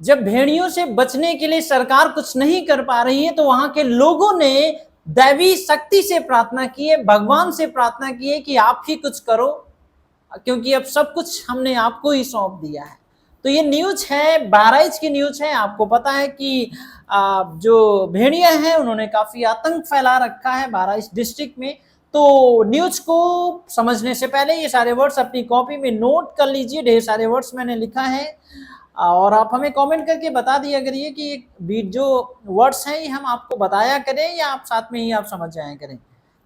जब भेड़ियों से बचने के लिए सरकार कुछ नहीं कर पा रही है तो वहां के लोगों ने दैवी शक्ति से प्रार्थना की है, भगवान से प्रार्थना की है कि आप ही कुछ करो, क्योंकि अब सब कुछ हमने आपको ही सौंप दिया है। तो ये न्यूज है, बहराइच की न्यूज है। आपको पता है कि जो भेड़िया हैं उन्होंने काफी आतंक फैला रखा है बहराइच डिस्ट्रिक्ट में। तो न्यूज को समझने से पहले ये सारे वर्ड्स अपनी कॉपी में नोट कर लीजिए, ढेर सारे वर्ड्स मैंने लिखा है और आप हमें कमेंट करके बता दिया करिए कि जो वर्ड्स हैं ये हम आपको बताया करें या आप साथ में ही आप समझ जाया करें।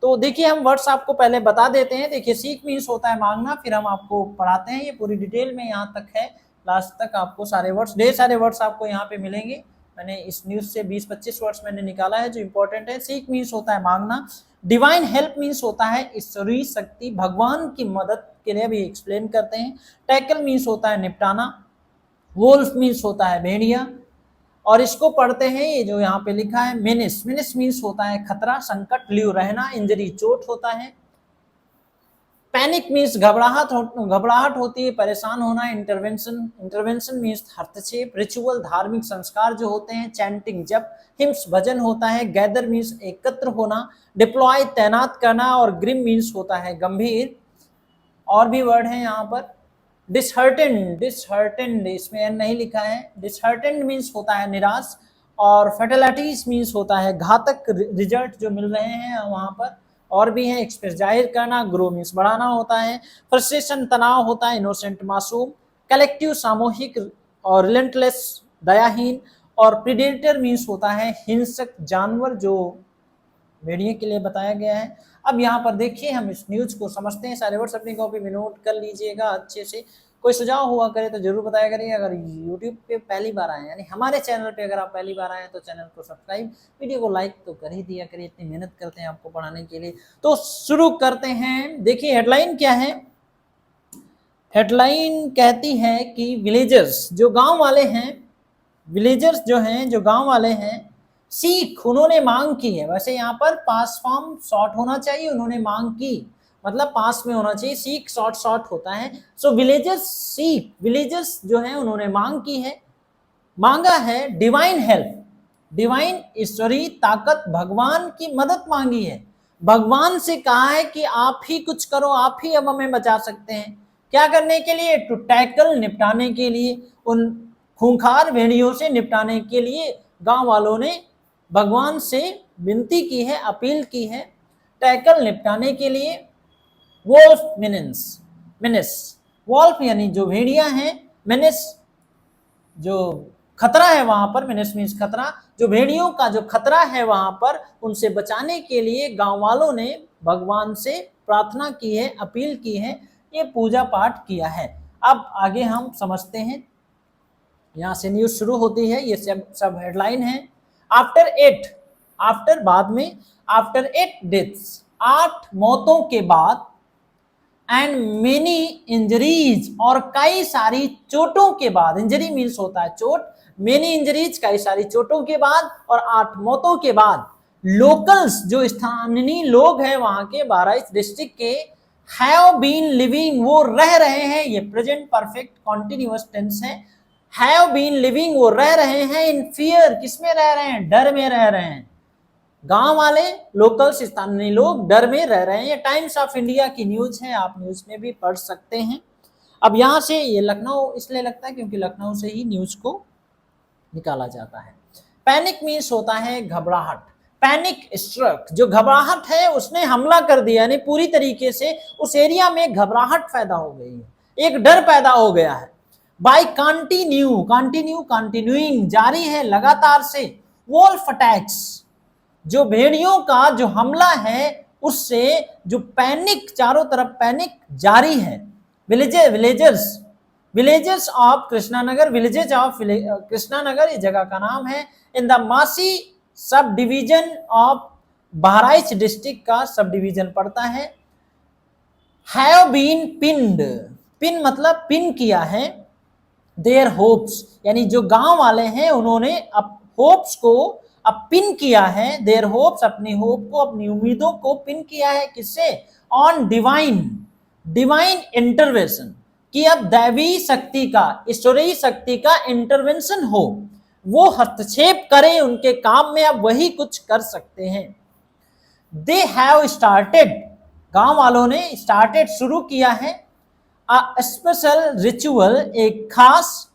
तो देखिए हम वर्ड्स आपको पहले बता देते हैं। देखिए सीख मीन्स होता है मांगना, फिर हम आपको पढ़ाते हैं। ये पूरी डिटेल में यहाँ तक है, लास्ट तक आपको सारे वर्ड्स, ढेर सारे वर्ड्स आपको यहाँ पे मिलेंगे। मैंने इस न्यूज से 20-25 वर्ड्स मैंने निकाला है जो इंपॉर्टेंट है। सीख मीन्स होता है मांगना, डिवाइन हेल्प मीन्स होता है ईश्वरीय शक्ति, भगवान की मदद के लिए भी एक्सप्लेन करते हैं। टैकल मीन्स होता है निपटाना, वोल्फ मीन्स होता है भेड़िया। और इसको पढ़ते हैं, ये जो यहाँ पे लिखा है मेनिस, मेनिस मीन्स होता है खतरा, संकट, ल्यू रहना, इंजरी चोट होता है। पैनिक मीन्स घबराहट होती है, परेशान होना। इंटरवेंशन मीन्स हस्तक्षेप। रिचुअल धार्मिक संस्कार जो होते हैं। चैंटिंग जप। हिम्स भजन होता है। गैदर मीन्स एकत्र होना। डिप्लॉय तैनात करना। और ग्रिम मीन्स होता है गंभीर। और भी वर्ड है यहाँ पर। डिसहर्टेंड इसमें एन नहीं लिखा है। डिसहर्टेंड मीन्स होता है निराश। और फैटलिटीज मीन्स होता है घातक रिजल्ट जो मिल रहे हैं वहां पर। और भी है एक्सप्रेस जाहिर करना। ग्रो मीन्स बढ़ाना होता है। फ्रस्ट्रेशन तनाव होता है। इनोसेंट मासूम। कलेक्टिव सामूहिक। और रिलेंटलेस दयाहीन। और प्रीडेटर मीन्स होता है हिंसक जानवर, जो भेड़िए के लिए बताया गया है। अब यहाँ पर देखिए हम इस न्यूज को समझते हैं। सारे वर्ड्स अपनी कॉपी में नोट कर लीजिएगा अच्छे से। कोई सुझाव हुआ करे तो जरूर बताया करिए। अगर यूट्यूब पे पहली बार आए, यानी हमारे चैनल पे अगर आप पहली बार आए तो चैनल को सब्सक्राइब, वीडियो को लाइक तो कर ही दिया करिए, इतनी मेहनत करते हैं आपको पढ़ाने के लिए। तो शुरू करते हैं। देखिए हेडलाइन क्या है। हेडलाइन कहती है कि विलेजर्स जो गांव वाले हैं, विलेजर्स जो हैं जो गांव वाले हैं, सीख उन्होंने मांग की है। वैसे यहाँ पर पास फॉर्म शॉर्ट होना चाहिए, उन्होंने मांग की मतलब पास में होना चाहिए, सीख शॉर्ट होता है। सो विलेजर्स सीख, विलेजर्स जो हैं उन्होंने मांग की है, मांगा है डिवाइन हेल्प, डिवाइन ईश्वरीय ताकत, भगवान की मदद मांगी है। भगवान से कहा है कि आप ही कुछ करो, आप ही अब हमें बचा सकते हैं। क्या करने के लिए? टू टैकल निपटाने के लिए, उन खूंखार भेड़ियों से निपटाने के लिए गांव वालों ने भगवान से विनती की है, अपील की है। टैकल निपटाने के लिए। वोल्फ मिनिस, वोल्फ यानी जो भेड़िया हैं, मिनिस जो खतरा है वहां पर, मिनिस मीन्स खतरा, जो भेड़ियों का जो खतरा है वहां पर, उनसे बचाने के लिए गांव वालों ने भगवान से प्रार्थना की है, अपील की है, ये पूजा पाठ किया है। अब आगे हम समझते हैं। यहाँ से न्यूज शुरू होती है, ये सब हेडलाइन है। आफ्टर बाद में, आफ्टर 8 डेथ्स 8 मौतों के बाद, एंड मेनी इंजरीज और कई सारी चोटों के बाद, इंजरी मीन्स होता है चोट, मेनी इंजरीज कई सारी चोटों के बाद और 8 मौतों के बाद, लोकल्स जो स्थानीय लोग हैं वहां के बहराइच डिस्ट्रिक्ट के, हैव बीन लिविंग वो रह रहे हैं, ये प्रेजेंट परफेक्ट कॉन्टिन्यूअस टेंस है। हैव बीन लिविंग वो रह रहे हैं, इन फियर किसमें रह रहे हैं? डर में रह रहे हैं। गांव वाले लोकल्स स्थानीय लोग डर में रह रहे हैं। ये टाइम्स ऑफ इंडिया की न्यूज है, आप न्यूज में भी पढ़ सकते हैं। अब यहां से ये लखनऊ इसलिए लगता है क्योंकि लखनऊ से ही न्यूज को निकाला जाता है। पैनिक मीन्स होता है घबराहट, पैनिक स्ट्रक, जो घबराहट है उसने हमला कर दिया, यानी पूरी तरीके से उस एरिया में घबराहट पैदा हो गई है, एक डर पैदा हो गया है। बाय कंटिन्यूइंग जारी है, लगातार से। वोल्फ अटैक्स जो भेड़ियों का जो हमला है उससे जो पैनिक, चारों तरफ पैनिक जारी है। Villages of Krishnanagar, villages of Krishnanagar ये जगह का नाम है। इन द मासी sub division of Bahraich district का सब डिवीजन पड़ता है। हैव बीन पिन्ड, पिन मतलब पिन किया है। देयर होप्स यानी जो गांव वाले हैं उन्होंने होप्स को अब पिन किया है। देयर होप्स अपनी होप को, अपनी उम्मीदों को पिन किया है किससे? ऑन डिवाइन इंटरवेंशन, कि अब दैवी शक्ति का, ईश्वरीय शक्ति का इंटरवेंशन हो, वो हस्तक्षेप करें उनके काम में, अब वही कुछ कर सकते हैं। दे हैव स्टार्टेड, गांव वालों ने स्टार्टेड शुरू किया है, अ स्पेशल रिचुअल, एक खास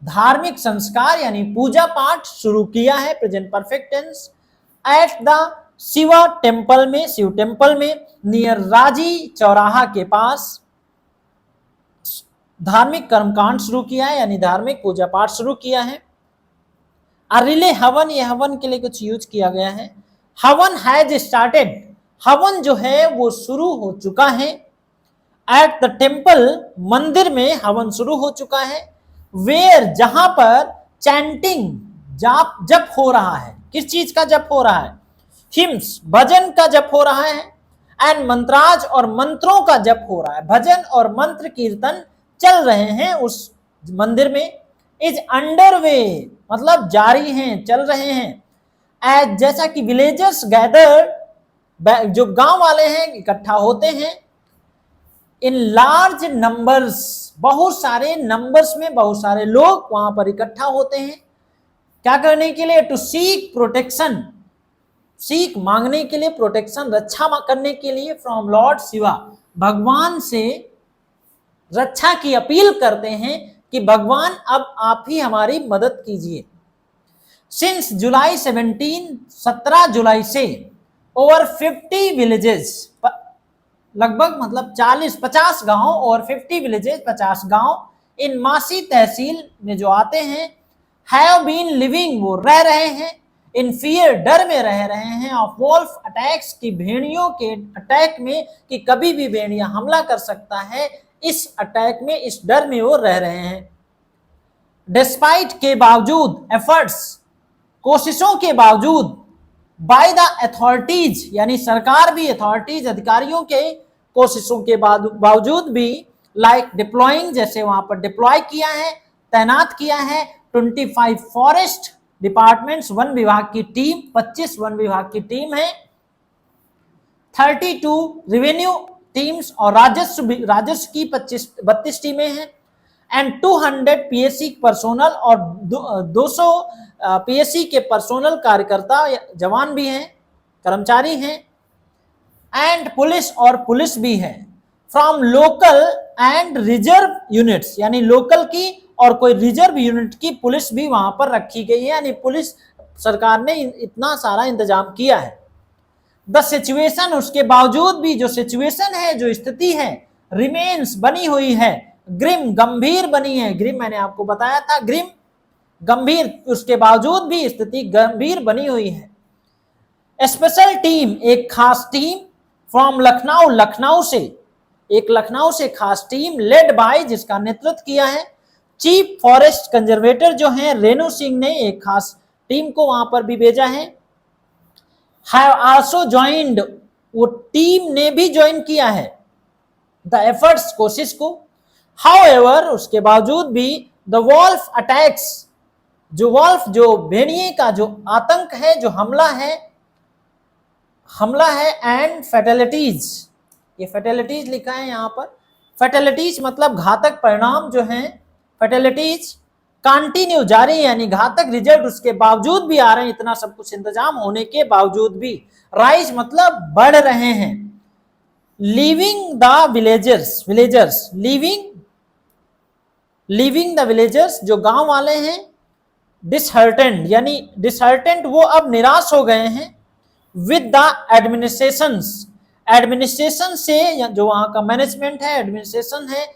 धार्मिक संस्कार यानी पूजा पाठ शुरू किया है, present perfect tense, at the Shiva temple में, शिव टेम्पल में, नियर राजी चौराहा के पास धार्मिक कर्मकांड शुरू किया है यानी धार्मिक पूजा पाठ शुरू किया है। रिले हवन, ये हवन के लिए कुछ यूज किया गया है। हवन हैज स्टार्टेड, हवन जो है वो शुरू हो चुका है। एट द टेम्पल, मंदिर में हवन शुरू हो चुका है। वेयर, जहां पर चैंटिंग, जप हो रहा है, किस चीज का जप हो रहा है? हिम्स, भजन का जप हो रहा है। एंड मंत्राज, और मंत्रों का जप हो रहा है, भजन और मंत्र कीर्तन चल रहे हैं उस मंदिर में। इज अंडर वे, मतलब जारी हैं, चल रहे हैं। एज, जैसा कि विलेजर्स गैदर, जो गांव वाले हैं इकट्ठा होते हैं, इन लार्ज नंबर्स, बहुत सारे नंबर्स में बहुत सारे लोग वहां पर इकट्ठा होते हैं, क्या करने के लिए? टू सीक प्रोटेक्शन, सीख मांगने के लिए, प्रोटेक्शन रक्षा करने के लिए, फ्रॉम लॉर्ड शिवा, भगवान से रक्षा की अपील करते हैं कि भगवान अब आप ही हमारी मदद कीजिए। सिंस जुलाई 17 जुलाई से ओवर 50 विलेजेस, लगभग मतलब 40-50 गांव, और 50 विलेजेस 50 गांव इन मासी तहसील में जो आते हैं, हैव बीन लिविंग, वो रह रहे हैं, इन फियर, डर में रह रहे हैं, ऑफ वॉल्फ अटैक्स, की भेड़ियों के अटैक में, कि कभी भी भेड़िया हमला कर सकता है, इस अटैक में, इस डर में वो रह रहे हैं। डिस्पाइट, के बावजूद, एफर्ट्स, कोशिशों के बावजूद, बाय द अथॉरिटीज, यानी सरकार भी, अथॉरिटीज अधिकारियों के कोशिशों के बावजूद भी, लाइक डिप्लॉइंग, जैसे वहां पर डिप्लॉय किया है, तैनात किया है 25 फॉरेस्ट डिपार्टमेंट्स, वन विभाग की टीम, 25 वन विभाग की टीम है, 32 रेवेन्यू टीम्स, और राजस्व की 32 टीमें हैं, एंड 200 पीएससी पर्सोनल, और 200 पीएससी के पर्सोनल, कार्यकर्ता जवान भी हैं, कर्मचारी हैं, एंड पुलिस, और पुलिस भी है, from local and reserve units, यानी लोकल की और कोई रिजर्व यूनिट की पुलिस भी वहां पर रखी गई है, यानी पुलिस, सरकार ने इतना सारा इंतजाम किया है। द सिचुएशन, उसके बावजूद भी जो सिचुएशन है, जो स्थिति है, रिमेन्स, बनी हुई है, ग्रिम, गंभीर बनी है, ग्रिम मैंने आपको बताया था, ग्रिम गंभीर, उसके बावजूद भी स्थिति गंभीर बनी हुई है। स्पेशल टीम, एक खास टीम, फ्रॉम लखनऊ, लखनऊ से, एक लखनऊ से खास टीम, लेड बाय, जिसका नेतृत्व किया है चीफ फॉरेस्ट कंजर्वेटर जो हैं रेणु सिंह ने, एक खास टीम को वहां पर भी भेजा है। हैव आल्सो ज्वाइंड, वो टीम ने भी ज्वाइन किया है द एफर्ट्स, कोशिश को। हाउएवर, उसके बावजूद भी, द वॉल्फ अटैक्स, जो वॉल्फ, जो भेड़िए का जो आतंक है, जो हमला है, एंड फैटेलिटीज, ये फैटेलिटीज लिखा है यहाँ पर, फैटेलिटीज मतलब घातक परिणाम जो हैं, फैटेलिटीज कंटिन्यू, जारी, यानी घातक रिजल्ट उसके बावजूद भी आ रहे हैं, इतना सब कुछ इंतजाम होने के बावजूद भी। राइज मतलब बढ़ रहे हैं। Leaving the villagers, leaving the villagers, जो गांव वाले हैं, डिसहर्टेंड, यानी डिसहर्टेंड, वो अब निराश हो गए हैं, विद द एडमिनिस्ट्रेशन से, जो वहां का मैनेजमेंट है, एडमिनिस्ट्रेशन है,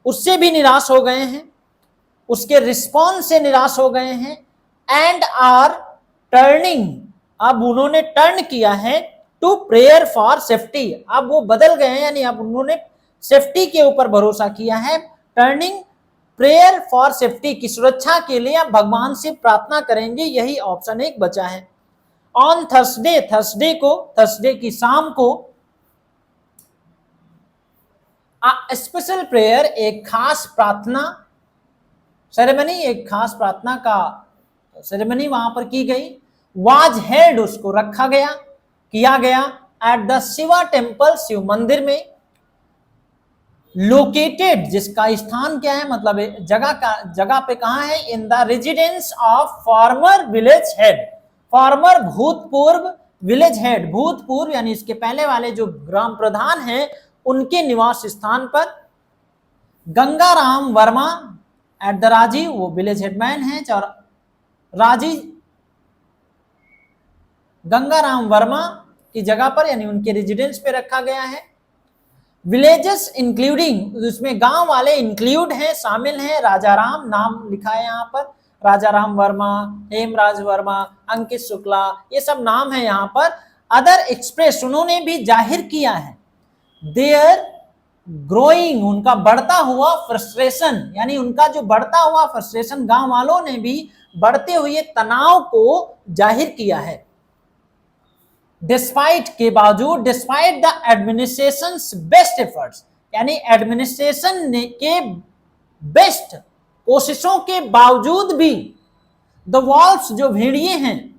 उससे भी निराश हो गए हैं, उसके रिस्पॉन्स से निराश हो गए हैं। एंड आर टर्निंग, अब उन्होंने टर्न किया है टू प्रेयर फॉर सेफ्टी, अब वो बदल गए हैं, यानी अब उन्होंने सेफ्टी के ऊपर भरोसा किया है। टर्निंग, प्रेयर फॉर सेफ्टी, की सुरक्षा के लिए अब भगवान से प्रार्थना करेंगे, यही ऑप्शन एक बचा है। ऑन थर्सडे, थर्सडे की शाम को, स्पेशल प्रेयर, एक खास प्रार्थना सेरेमनी, एक खास प्रार्थना का सेरेमनी वहां पर की गई। वाज हेड, उसको रखा गया, किया गया, at the Shiva temple, Shiv मंदिर में। लोकेटेड, जिसका स्थान क्या है, मतलब जगह पे कहां है, in the residence of former village head, farmer भूतपूर्व विलेज हेड, भूतपूर्व यानी इसके पहले वाले जो ग्राम प्रधान हैं उनके निवास स्थान पर। गंगाराम वर्मा एट द राजीव, वो विलेज हेडमैन है, और राजीव गंगाराम वर्मा की जगह पर यानी उनके रेजिडेंस पे रखा गया है। विलेजेस इंक्लूडिंग, उसमें गांव वाले इंक्लूड हैं, शामिल हैं, राजाराम नाम लिखा है यहाँ पर, राजाराम वर्मा, हेमराज वर्मा, अंकित शुक्ला, ये सब नाम है यहाँ पर। अदर एक्सप्रेस, उन्होंने भी जाहिर किया है, देयर ग्रोइंग, उनका बढ़ता हुआ फ्रस्ट्रेशन, यानी उनका जो बढ़ता हुआ फ्रस्ट्रेशन, गांव वालों ने भी बढ़ते हुए तनाव को जाहिर किया है। डिस्पाइट के बावजूद, despite the administrations best efforts, यानी एडमिनिस्ट्रेशन के बेस्ट कोशिशों के बावजूद भी, द वॉल्स, जो भेड़िए हैं,